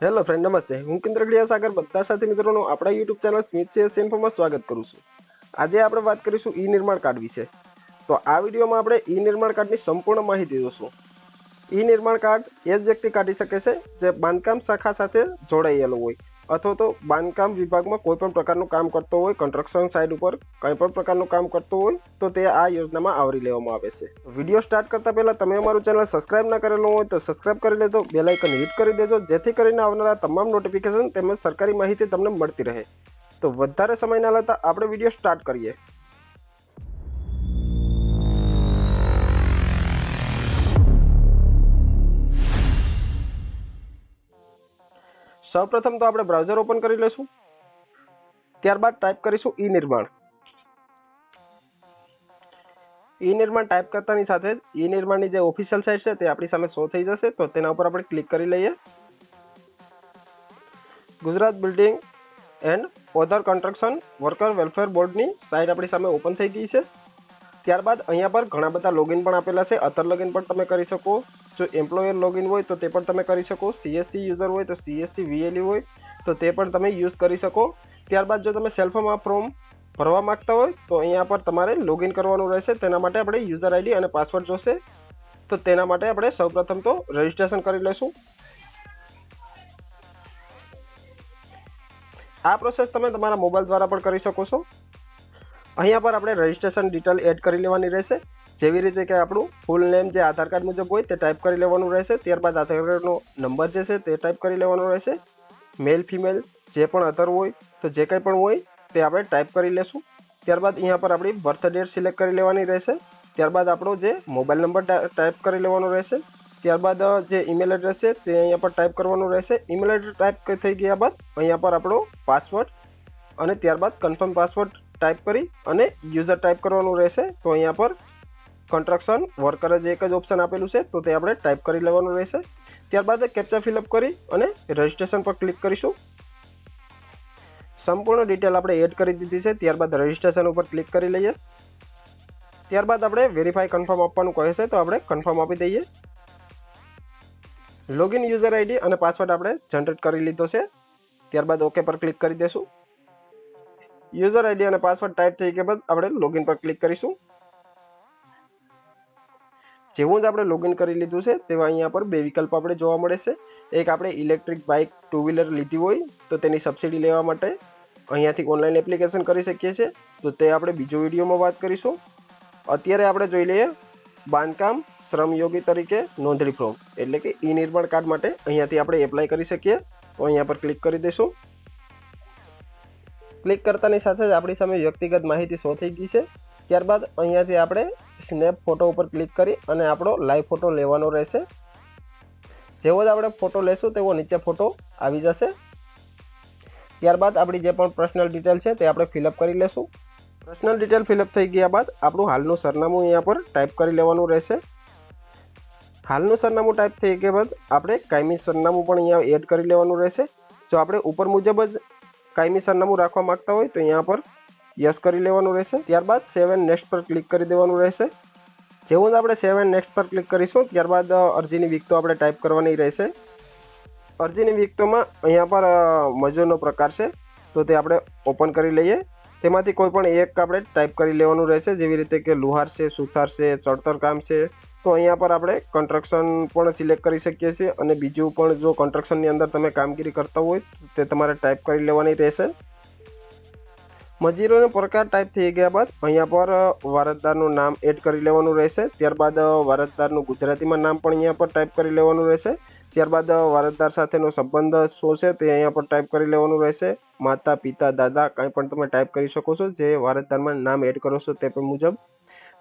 Hello friend, નમસ્તે. હું કેન્દ્રગડિયા સાગર બધા સાથી મિત્રોનું આપણા યુટ્યુબ ચેનલ સ્મિથ CS ઇન્ફોમાં સ્વાગત કરું છું. આજે આપણે વાત કરીશું ઈ નિર્માણ કાર્ડ વિશે. તો આ વિડીયોમાં આપણે ઈ નિર્માણ કાર્ડની સંપૂર્ણ માહિતી જોશું. ઈ નિર્માણ કાર્ડ એ જ વ્યક્તિ કાઢી શકે છે જે બાંધકામ શાખા સાથે જોડાયેલો હોય અથવા તો બાંધકામ વિભાગમાં કોઈ પણ પ્રકારનું કામ કરતો હોય, કન્સ્ટ્રક્શન સાઇટ ઉપર કંઈ પણ પ્રકારનું કામ કરતો હોય તો તે આ યોજનામાં આવરી લેવામાં આવે છે. વિડીયો સ્ટાર્ટ કરતાં પહેલાં તમે અમારું ચેનલ સબસ્ક્રાઇબ ના કરેલું હોય તો સબસ્ક્રાઇબ કરી લેજો, બેલ આઇકન હિટ કરી દેજો જેથી કરીને આવનારા તમામ નોટિફિકેશન તેમજ સરકારી માહિતી તમને મળતી રહે. તો વધારે સમય ના લેતા આપણે વિડીયો સ્ટાર્ટ કરીએ. સૌપ્રથમ તો આપણે બ્રાઉઝર ઓપન કરી લઈશું. ત્યારબાદ ટાઈપ કરીશું ઈ નિર્માણ. ઈ નિર્માણ ટાઈપ કરતાની સાથે જ ઈ નિર્માણની જે ઓફિશિયલ સાઇટ છે તે આપણી સામે શો થઈ જશે. તો તેના ઉપર આપણે ક્લિક કરી લઈએ. Gujarat building and other construction worker welfare બોર્ડની સાઇટ આપણી સામે ઓપન થઈ ગઈ છે. ત્યારબાદ અહીંયા પર ઘણા બધા લોગિન પણ આપેલા છે. અધર લોગિન પણ તમે કરી શકો. જો એમ્પ્લોયર લોગિન હોય તો તે પણ તમે કરી શકો. CSC યુઝર હોય તો CSC VLE હોય તો તે પણ તમે યુઝ કરી શકો. ત્યારબાદ જો તમે સેલ્ફમાં ફોર્મ ભરવા માંગતા હોય તો અહીંયા પર તમારે લોગિન કરવાનું રહેશે. તેના માટે આપણે યુઝર ID અને પાસવર્ડ જોશે. તો તેના માટે આપણે સૌપ્રથમ તો રજિસ્ટ્રેશન કરી લઈશું. આ પ્રોસેસ તમે તમારા મોબાઈલ દ્વારા પણ કરી શકો છો. અહીંયા પર આપણે રજિસ્ટ્રેશન ડિટેલ એડ કરી લેવાની રહેશે. જેવી રીતે કે આપણું ફૂલ નેમ જે આધાર કાર્ડ મુજબ હોય તે ટાઈપ કરી લેવાનું રહેશે. ત્યારબાદ આધાર કાર્ડનો નંબર જે છે તે ટાઈપ કરી લેવાનો રહેશે. મેલ ફિમેલ જે પણ અધર હોય તો જે કંઈ પણ હોય તે આપણે ટાઈપ કરી લેશું. ત્યારબાદ અહીંયા પર આપણી બર્થ ડેટ સિલેક્ટ કરી લેવાની રહેશે. ત્યારબાદ આપણો જે મોબાઈલ નંબર ટાઈપ કરી લેવાનો રહેશે. ત્યારબાદ જે ઈમેલ એડ્રેસ છે તે અહીંયા પર ટાઈપ કરવાનું રહેશે. ઈમેલ એડ્રેસ ટાઈપ થઈ ગયા બાદ અહીંયા પર આપણો પાસવર્ડ અને ત્યારબાદ કન્ફર્મ પાસવર્ડ ટાઈપ કરી અને યુઝર ટાઈપ કરવાનું રહેશે. તો અહીંયા પર કન્સ્ટ્રક્શન વર્કર જે એક જ ઓપ્શન આપેલું છે તો તે આપણે ટાઈપ કરી લેવાનું રહેશે. ત્યારબાદ કેપ્ચા ફિલઅપ કરી અને રજિસ્ટ્રેશન પર ક્લિક કરીશું. સંપૂર્ણ ડિટેલ આપણે એડ કરી દીધી છે. ત્યારબાદ રજિસ્ટ્રેશન ઉપર ક્લિક કરી લઈએ. ત્યારબાદ આપણે વેરીફાઈ કન્ફર્મ આપવાનું કહે છે તો આપણે કન્ફર્મ આપી દઈએ. લોગિન યુઝર ID અને પાસવર્ડ આપણે જનરેટ કરી લીધો છે. ત્યારબાદ ઓકે પર ક્લિક કરી દઈશું. યુઝર ID અને પાસવર્ડ ટાઈપ થઈ ગયા બાદ આપણે લોગિન પર ક્લિક કરીશું. જેવું જ આપણે લોગિન કરી લીધું છે તેવા અહીંયા પર બે વિકલ્પ આપણે જોવા મળે છે. એક આપણે ઇલેક્ટ્રિક બાઇક 2 વ્હીલર લીધી હોય તો તેની સબસિડી લેવા માટે અહીંયાથી ઓનલાઈન એપ્લિકેશન કરી શકીએ છીએ. તો તે આપણે બીજો વિડીયોમાં વાત કરીશું. અત્યારે આપણે જોઈ લઈએ બાંધકામ શ્રમયોગી તરીકે નોંધણી ફોર્મ એટલે કે ઈ નિર્માણ કાર્ડ માટે અહીંયાથી આપણે એપ્લાય કરી શકીએ. તો અહીંયા પર ક્લિક કરી દઈશું. ક્લિક કરતાની સાથે જ આપણી સામે વ્યક્તિગત માહિતી શો થઈ ગઈ છે. ત્યારબાદ અહીંયાથી આપણે સ્નેપ ફોટો ઉપર ક્લિક કરી અને આપણો લાઈવ ફોટો લેવાનો રહેશે. જેવો જ આપણે ફોટો લેશું તેવો નીચે ફોટો આવી જશે. ત્યારબાદ આપણી જે પણ પર્સનલ ડિટેલ છે તે આપણે ફિલઅપ કરી લેશું. પર્સનલ ડિટેલ ફિલઅપ થઈ ગયા બાદ આપણું હાલનું સરનામું અહીંયા પર ટાઈપ કરી લેવાનું રહેશે. હાલનું સરનામું ટાઈપ થઈ ગયા બાદ આપણે કાયમી સરનામું પણ અહીંયા એડ કરી લેવાનું રહેશે. જો આપણે ઉપર મુજબ જ કાયમી સરનામું રાખવા માંગતા હોય તો અહીંયા પર યસ કરી લેવાનું રહેશે. ત્યારબાદ સેવ એન્ડ નેક્સ્ટ પર ક્લિક કરી દેવાનું રહેશે. જેવું જ આપણે સેવ એન્ડ નેક્સ્ટ પર ક્લિક કરીશું ત્યારબાદ અરજીની વિગતો આપણે ટાઈપ કરવાની રહેશે. અરજીની વિગતોમાં અહીંયા પર મજૂરનો પ્રકાર છે તો તે આપણે ઓપન કરી લઈએ. તેમાંથી કોઈ પણ એક આપણે ટાઈપ કરી લેવાનું રહેશે. જેવી રીતે કે લુહાર છે, સુથાર છે, ચણતર કામ છે. તો અહીંયા પર આપણે કન્સ્ટ્રક્શન પણ સિલેક્ટ કરી શકીએ છીએ અને બીજું પણ જો કન્સ્ટ્રક્શનની અંદર તમે કામગીરી કરતા હોય તે તમારે ટાઈપ કરી લેવાની રહેશે. મજૂરોનો પ્રકાર ટાઈપ થઈ ગયા બાદ અહીંયા પર વારસદારનું નામ એડ કરી લેવાનું રહેશે. ત્યારબાદ વારસદારનું ગુજરાતીમાં નામ પણ અહીંયા પર ટાઈપ કરી લેવાનું રહેશે. ત્યારબાદ વારસદાર સાથેનો સંબંધ શું છે તે અહીંયા પર ટાઈપ કરી લેવાનું રહેશે. માતા, પિતા, દાદા કાંઈ પણ તમે ટાઈપ કરી શકો છો જે વારસદારમાં નામ એડ કરો છો તે પણ મુજબ.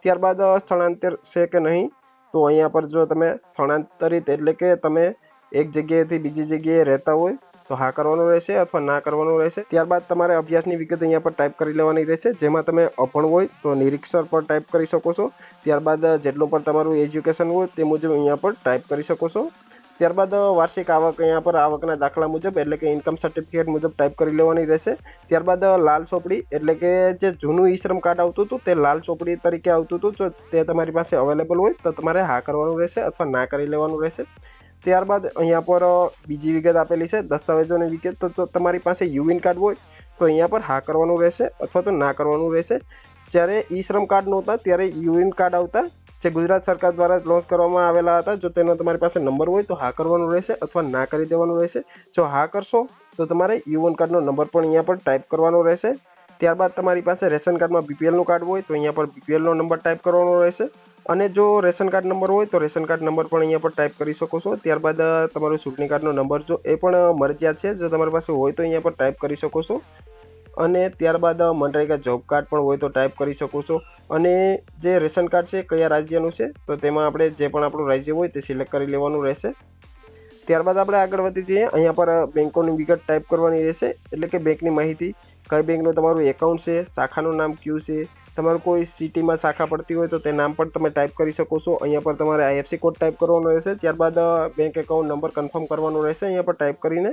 ત્યારબાદ સ્થળાંતર છે કે નહીં તો અહીંયા પર જો તમે સ્થળાંતરિત એટલે કે તમે એક જગ્યાએથી બીજી જગ્યાએ રહેતા હોય તો હા કરવાનું રહેશે અથવા ના કરવાનું રહેશે. ત્યારબાદ તમારે અભ્યાસની વિગત અહીંયા પર ટાઈપ કરી લેવાની રહેશે. જેમાં તમે અભણ હોય તો નિરીક્ષર પર ટાઈપ કરી શકો છો. ત્યારબાદ જેટલું પણ તમારું એજ્યુકેશન હોય તે મુજબ અહીંયા પર ટાઈપ કરી શકો છો. ત્યારબાદ વાર્ષિક આવક અહીંયા પર આવકના દાખલા મુજબ એટલે કે ઇન્કમ સર્ટિફિકેટ મુજબ ટાઈપ કરી લેવાની રહેશે. ત્યારબાદ લાલ ચોપડી એટલે કે જે જૂનું ઈ શ્રમ કાર્ડ આવતું હતું તે લાલ ચોપડી તરીકે આવતું હતું. જો તે તમારી પાસે અવેલેબલ હોય તો તમારે હા કરવાનું રહેશે અથવા ના કરી લેવાનું રહેશે. ત્યારબાદ અહીંયા પર બીજી વિગત આપેલી છે દસ્તાવેજોની વિગત. તો તમારી પાસે યુવિન કાર્ડ હોય તો અહીંયા પર હા કરવાનું રહેશે અથવા તો ના કરવાનું રહેશે. જ્યારે ઈ શ્રમ કાર્ડ નહોતા ત્યારે યુવિન કાર્ડ આવતા, જે ગુજરાત સરકાર દ્વારા લોન્ચ કરવામાં આવેલા હતા. જો તેનો તમારી પાસે નંબર હોય તો હા કરવાનું રહેશે અથવા ના કરી દેવાનું રહેશે. જો હા કરશો તો તમારે યુવન કાર્ડનો નંબર પણ અહીંયા પર ટાઈપ કરવાનો રહેશે. ત્યારબાદ તમારી પાસે રેશન કાર્ડમાં બીપીએલનું કાર્ડ હોય તો અહીંયા પર બીપીએલનો નંબર ટાઈપ કરવાનો રહેશે. અને જો રેશન કાર્ડ નંબર હોય તો રેશન કાર્ડ નંબર પણ અહીંયા પર ટાઈપ કરી શકો છો. ત્યારબાદ તમારું ચૂંટણી કાર્ડનો નંબર જો એ પણ મરજિયાત છે, જો તમારી પાસે હોય તો અહીંયા પર ટાઈપ કરી શકો છો. અને ત્યારબાદ મનરેગા જોબ કાર્ડ પણ હોય તો ટાઈપ કરી શકો છો. અને જે રેશન કાર્ડ છે કયા રાજ્યનું છે તો તેમાં આપણે જે પણ આપણું રાજ્ય હોય તે સિલેક્ટ કરી લેવાનું રહેશે. ત્યારબાદ આપણે આગળ વધી જઈએ. અહીંયા પર બેંકોની વિગત ટાઈપ કરવાની રહેશે, એટલે કે બેંકની માહિતી, કઈ બેંકનું તમારું એકાઉન્ટ છે, શાખાનું નામ કયું છે, તમારું કોઈ સિટીમાં શાખા પડતી હોય તો તે નામ પણ તમે ટાઈપ કરી શકો છો. અહીંયા પર તમારે આઈએફસી કોડ ટાઈપ કરવાનો રહેશે. ત્યારબાદ બેંક એકાઉન્ટ નંબર કન્ફર્મ કરવાનો રહેશે અહીંયા પર ટાઈપ કરીને.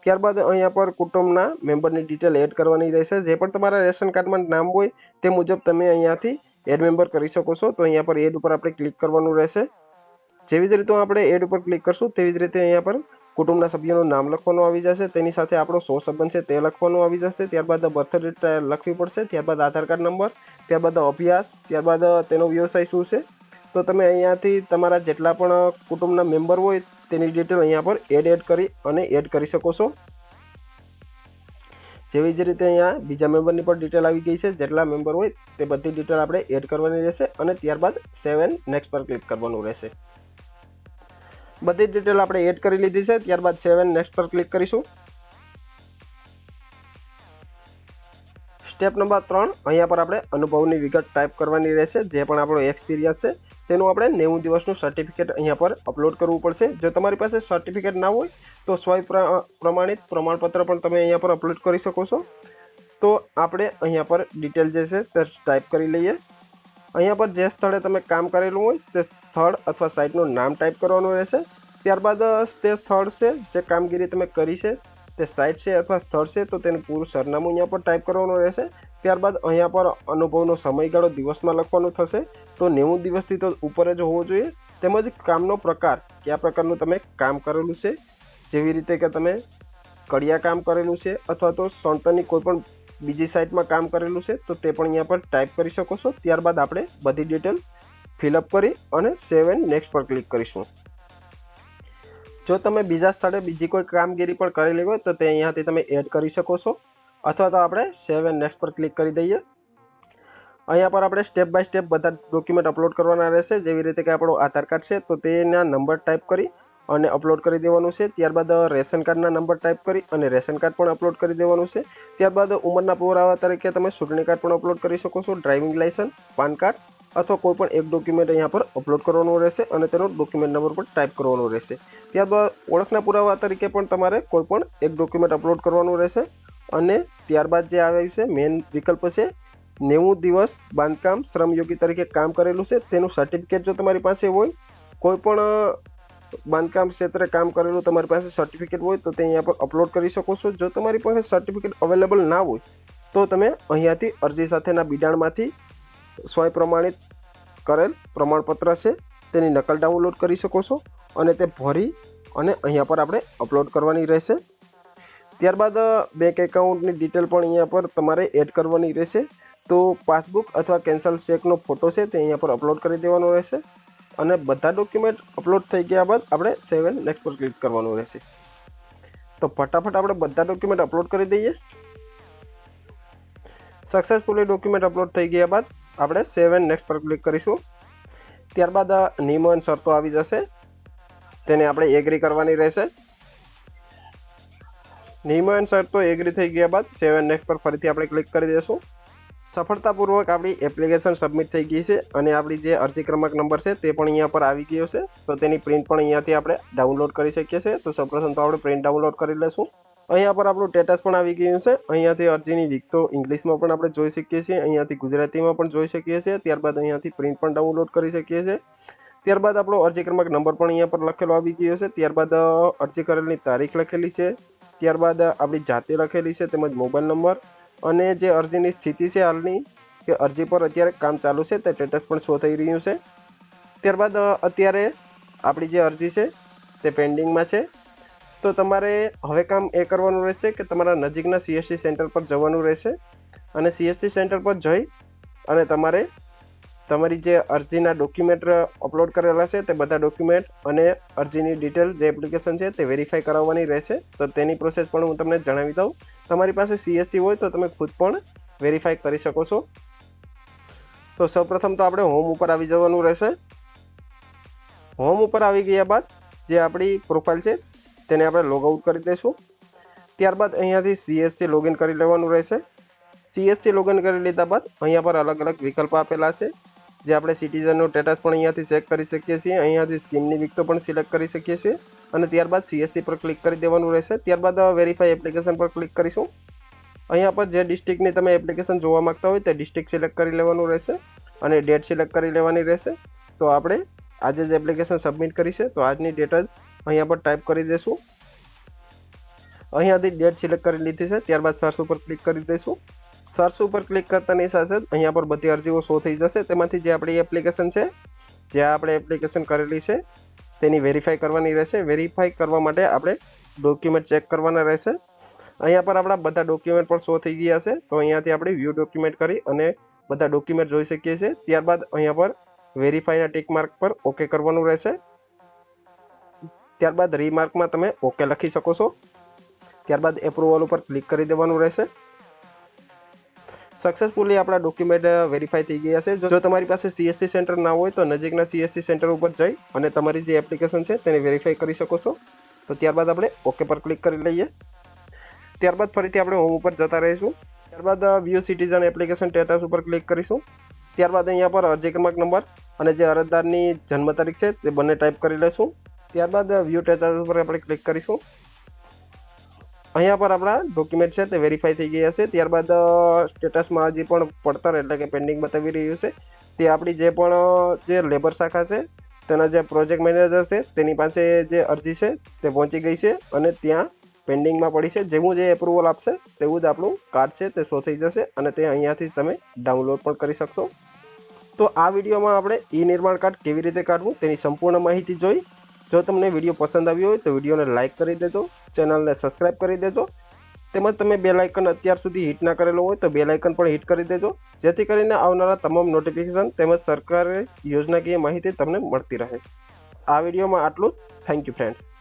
ત્યારબાદ અહીંયા પર કુટુંબના મેમ્બરની ડિટેલ એડ કરવાની રહેશે. જે પણ તમારા રેશન કાર્ડમાં નામ હોય તે મુજબ તમે અહીંયાથી એડ મેમ્બર કરી શકો છો. તો અહીંયા પર એડ ઉપર આપણે ક્લિક કરવાનું રહેશે. જેવી જ રીતે આપણે એડ ઉપર ક્લિક કરશું તેવી જ રીતે અહીંયા પર કુટુંબના સભ્યોનું નામ લખવાનું આવી જશે. તેની સાથે આપણો સો સંબંધ છે તે લખવાનું આવી જશે. ત્યારબાદ બર્થ ડેટ લખવી પડશે. ત્યારબાદ આધાર કાર્ડ નંબર, ત્યારબાદ અભ્યાસ, ત્યારબાદ તેનો વ્યવસાય શું છે. તો તમે અહીંયાથી તમારા જેટલા પણ કુટુંબના મેમ્બર હોય તેની ડિટેલ અહીંયા પર એડ કરી અને એડ કરી શકો છો. જેવી જ રીતે અહીંયા બીજા મેમ્બરની પણ ડિટેલ આવી ગઈ છે. જેટલા મેમ્બર હોય તે બધી ડિટેલ આપણે એડ કરવાની રહેશે અને ત્યારબાદ સેવ એન્ડ નેક્સ્ટ પર ક્લિક કરવાનું રહેશે. બધી ડિટેલ આપણે એડ કરી લીધી છે. ત્યારબાદ સેવ એન્ડ નેક્સ્ટ પર ક્લિક કરીશું. સ્ટેપ નંબર 3, અહીંયા પર આપણે અનુભવની વિગત ટાઈપ કરવાની રહેશે. જે પણ આપણો એક્સપિરિયન્સ છે તેનું આપણે 90 દિવસનું સર્ટિફિકેટ અહીંયા પર અપલોડ કરવું પડશે. જો તમારી પાસે સર્ટિફિકેટ ના હોય તો પ્રમાણિત પ્રમાણપત્ર પણ તમે અહીંયા પર અપલોડ કરી શકો છો. તો આપણે અહીંયા પર ડિટેલ જે છે તે ટાઈપ કરી લઈએ. અહીંયા પર જે સ્થળે તમે કામ કરેલું હોય તે સ્થળ અથવા સાઇટનું નામ ટાઈપ કરવાનું રહેશે. ત્યારબાદ તે સ્થળ છે, જે કામગીરી તમે કરી છે તે સાઇટ છે અથવા સ્થળ છે તો તેનું પૂરું સરનામું અહીંયા પર ટાઈપ કરવાનું રહેશે. ત્યારબાદ અહીંયા પર અનુભવનો સમયગાળો દિવસમાં લખવાનું થશે. તો 90 દિવસથી તો ઉપર જ હોવો જોઈએ. તેમજ કામનો પ્રકાર, કયા પ્રકારનું તમે કામ કરેલું છે, જેવી રીતે કે તમે કડિયા કામ કરેલું છે અથવા તો સોન્ટરની કોઈ પણ બીજી સાઇટમાં કામ કરેલું છે તો તે પણ અહીંયા પર ટાઈપ કરી શકો છો. ત્યારબાદ આપણે બધી ડિટેલ ફિલઅપ કરી અને સેવ એન્ડ નેક્સ્ટ પર ક્લિક કરીશું. જો તમે બીજા સ્થળે બીજી કોઈ કામગીરી પણ કરેલી હોય તો તે અહીંયાથી તમે એડ કરી શકો છો અથવા તો આપણે સેવ એન્ડ નેક્સ્ટ પર ક્લિક કરી દઈએ. અહીંયા પર આપણે સ્ટેપ બાય સ્ટેપ બધા ડોક્યુમેન્ટ અપલોડ કરવાના રહેશે. જેવી રીતે કે આપણો આધાર કાર્ડ છે તો તેના નંબર ટાઈપ કરી અને અપલોડ કરી દેવાનું છે. ત્યારબાદ રેશન કાર્ડના નંબર ટાઈપ કરી અને રેશન કાર્ડ પણ અપલોડ કરી દેવાનું છે. ત્યારબાદ ઉંમરના પુરાવા તરીકે તમે ચૂંટણી કાર્ડ પણ અપલોડ કરી શકો છો, ડ્રાઇવિંગ લાયસન્સ, પાન કાર્ડ અથવા કોઈ પણ એક ડોક્યુમેન્ટ અહીંયા પર અપલોડ કરવાનું રહેશે અને તેનો ડોક્યુમેન્ટ નંબર પણ ટાઈપ કરવાનો રહેશે. ત્યારબાદ ઓળખના પુરાવા તરીકે પણ તમારે કોઈ પણ એક ડોક્યુમેન્ટ અપલોડ કરવાનું રહેશે. અને ત્યારબાદ જે આવે છે મેઇન વિકલ્પ છે 90 દિવસ બાંધકામ શ્રમયોગી તરીકે કામ કરેલું છે તેનું સર્ટિફિકેટ જો તમારી પાસે હોય, કોઈ પણ બાંધકામ ક્ષેત્રે કામ કરેલું તમારી પાસે સર્ટિફિકેટ હોય તો તે અહીંયા પર અપલોડ કરી શકો છો. જો તમારી પાસે સર્ટિફિકેટ અવેલેબલ ના હોય તો તમે અહીંયાથી અરજી સાથેના બિડાણમાંથી સ્વયં કરેલ પ્રમાણપત્ર છે તેની નકલ ડાઉનલોડ કરી શકો છો અને તે ભરી અને અહીંયા પર આપણે અપલોડ કરવાની રહેશે. ત્યારબાદ બેંક એકાઉન્ટની ડિટેલ પણ અહીંયા પર તમારે એડ કરવાની રહેશે. તો પાસબુક અથવા કેન્સલ ચેકનો ફોટો છે તે અહીંયા પર અપલોડ કરી દેવાનો રહેશે. અને બધા ડોક્યુમેન્ટ અપલોડ થઈ ગયા બાદ આપણે સેવ એન્ડ નેક્સ્ટ પર ક્લિક કરવાનું રહેશે. તો ફટાફટ આપણે બધા ડોક્યુમેન્ટ અપલોડ કરી દઈએ. સક્સેસફુલી ડોક્યુમેન્ટ અપલોડ થઈ ગયા બાદ આપણે સેવ એન્ડ નેક્સ્ટ પર ક્લિક કરીશું. ત્યારબાદ નિયમો અને શરતો આવી જશે, તેને આપણે એગ્રી કરવાની રહેશે. નિયમો અને શરતો એગ્રી થઈ ગયા બાદ સેવ એન્ડ નેક્સ્ટ પર ફરીથી આપણે ક્લિક કરી દઈશું. સફળતાપૂર્વક આપણી એપ્લિકેશન સબમિટ થઈ ગઈ છે અને આપણી જે અરજી ક્રમાંક નંબર છે તે પણ અહીંયા પર આવી ગયો છે. તો તેની પ્રિન્ટ પણ અહીંયાથી આપણે ડાઉનલોડ કરી શકીએ છીએ. તો સૌપ્રથમ તો આપણે પ્રિન્ટ ડાઉનલોડ કરી લઈશું. અહીંયા પર આપણું સ્ટેટસ પણ આવી ગયું છે. અહીંયાથી અરજીની વિગતો ઇંગ્લિશમાં પણ આપણે જોઈ શકીએ છીએ, અહીંયાથી ગુજરાતીમાં પણ જોઈ શકીએ છીએ. ત્યારબાદ અહીંયાથી પ્રિન્ટ પણ ડાઉનલોડ કરી શકીએ છીએ. ત્યારબાદ આપણો અરજી ક્રમાંક નંબર પણ અહીંયા પર લખેલો આવી ગયો છે. ત્યારબાદ અરજી કરેલની તારીખ લખેલી છે. ત્યારબાદ આપણી જાતે લખેલી છે તેમજ મોબાઈલ નંબર અને જે અરજીની સ્થિતિ છે હાલની કે અરજી પર અત્યારે કામ ચાલુ છે તે સ્ટેટસ પણ શો થઈ રહ્યું છે. ત્યારબાદ અત્યારે આપણી જે અરજી છે તે પેન્ડિંગમાં છે. તો તમારે હવે કામ એ કરવાનું રહેશે કે તમારા નજીકના CSC સેન્ટર પર જવાનું રહેશે અને CSC સેન્ટર પર જઈ અને તમારે તમારી જે અરજીના ડોક્યુમેન્ટ અપલોડ કરેલા છે તે બધા ડોક્યુમેન્ટ અને અરજીની ડિટેલ જે એપ્લિકેશન છે તે વેરીફાઈ કરાવવાની રહેશે. તો તેની પ્રોસેસ પણ હું તમને જણાવી દઉં. તમારી પાસે CSC હોય તો તમે ખુદ પણ વેરીફાઈ કરી શકો છો. તો સૌપ્રથમ તો આપણે હોમ ઉપર આવી જવાનું રહેશે. હોમ ઉપર આવી ગયા બાદ જે આપણી પ્રોફાઇલ છે તેને આપણે લોગઆઉટ કરી દઈશું. ત્યારબાદ અહીંયાથી CSC લોગિન કરી લેવાનું રહેશે. CSC લોગિન કરી લીધા બાદ અહીંયા પર અલગ અલગ વિકલ્પ આપેલા છે, જે આપણે સિટીઝનનું સ્ટેટસ પણ અહીંયાથી ચેક કરી શકીએ છીએ. અહીંયાથી સ્કીમની વિગતો પણ સિલેક્ટ કરી શકીએ છીએ અને ત્યારબાદ CSC પર ક્લિક કરી દેવાનું રહેશે. ત્યારબાદ વેરીફાઈ એપ્લિકેશન પર ક્લિક કરીશું. અહીંયા પર જે ડિસ્ટ્રિક્ટની તમે એપ્લિકેશન જોવા માંગતા હોય તે ડિસ્ટ્રિક્ટ સિલેક્ટ કરી લેવાનું રહેશે અને ડેટ સિલેક્ટ કરી લેવાની રહેશે. તો આપણે આજે જ એપ્લિકેશન સબમિટ કરી છે તો આજની ડેટ જ અહીંયા પર ટાઈપ કરી દઈશું. અહીંયાથી ડેટ સિલેક્ટ કરી લીધી છે. ત્યારબાદ સર્ચ ઉપર ક્લિક કરી દઈશું. સર્ચ ઉપર ક્લિક કરતાની સાથે જ અહીંયા પર બધી અરજીઓ શો થઈ જશે. તેમાંથી જે આપણી એપ્લિકેશન છે, જે આપણે એપ્લિકેશન કરેલી છે તેની વેરીફાઈ કરવાની રહેશે. વેરીફાઈ કરવા માટે આપણે ડોક્યુમેન્ટ ચેક કરવાના રહેશે. અહીંયા પર આપણા બધા ડોક્યુમેન્ટ પણ શો થઈ ગયા છે. તો અહીંયાથી આપણે વ્યૂ ડોક્યુમેન્ટ કરી અને બધા ડોક્યુમેન્ટ જોઈ શકીએ છીએ. ત્યારબાદ અહીંયા પર વેરીફાઈના ટિક માર્ક પર ઓકે કરવાનું રહેશે. ત્યારબાદ રીમાર્કમાં તમે ઓકે લખી શકો છો. ત્યારબાદ એપ્રુવલ ઉપર ક્લિક કરી દેવાનું રહેશે. સક્સેસફુલી આપણા ડોક્યુમેન્ટ વેરીફાઈ થઈ ગયા છે. જો તમારી પાસે CSC સેન્ટર ના હોય તો નજીકના CSC સેન્ટર ઉપર જઈ અને તમારી જે એપ્લિકેશન છે તેને વેરીફાઈ કરી શકો છો. તો ત્યારબાદ આપણે ઓકે પર ક્લિક કરી લઈએ. ત્યારબાદ ફરીથી આપણે હોમ ઉપર જતા રહીશું. ત્યારબાદ વ્યૂ સિટીઝન એપ્લિકેશન સ્ટેટસ ઉપર ક્લિક કરીશું. ત્યારબાદ અહીંયા પર અરજી ક્રમાંક નંબર અને જે અરજદારની જન્મ તારીખ છે તે બંને ટાઈપ કરી લઈશું. ત્યારબાદ વ્યૂ સ્ટેટસ ઉપર આપણે ક્લિક કરીશું. અહીંયા પર આપણા ડોક્યુમેન્ટ છે તે વેરીફાઈ થઈ ગયા છે. ત્યારબાદ સ્ટેટસમાં હજી પણ પડતર એટલે કે પેન્ડિંગ બતાવી રહ્યું છે. તે આપણી જે પણ જે લેબર શાખા છે તેના જે પ્રોજેક્ટ મેનેજર છે તેની પાસે જે અરજી છે તે પહોંચી ગઈ છે અને ત્યાં પેન્ડિંગમાં પડી છે. જેવું જે એપ્રુવલ આપશે તેવું જ આપણું કાર્ડ છે તે શો થઈ જશે અને તે અહીંયાથી તમે ડાઉનલોડ પણ કરી શકશો. તો આ વિડીયોમાં આપણે ઈ-નિર્માણ કાર્ડ કેવી રીતે કાઢવું તેની સંપૂર્ણ માહિતી જોઈ. જો તમને વિડીયો પસંદ આવ્યો હોય તો વિડીયોને લાઇક કરી દેજો, ચેનલને સબસ્ક્રાઈબ કરી દેજો. તેમજ તમે બેલ આઇકન અત્યાર સુધી હિટ ના કરેલો હોય તો બેલ આઇકન પણ હિટ કરી દેજો, જેથી કરીને આવનારા તમામ નોટિફિકેશન તેમજ સરકારી યોજનાકીય માહિતી તમને મળતી રહે. આ વિડીયોમાં આટલું જ. Thank you friend.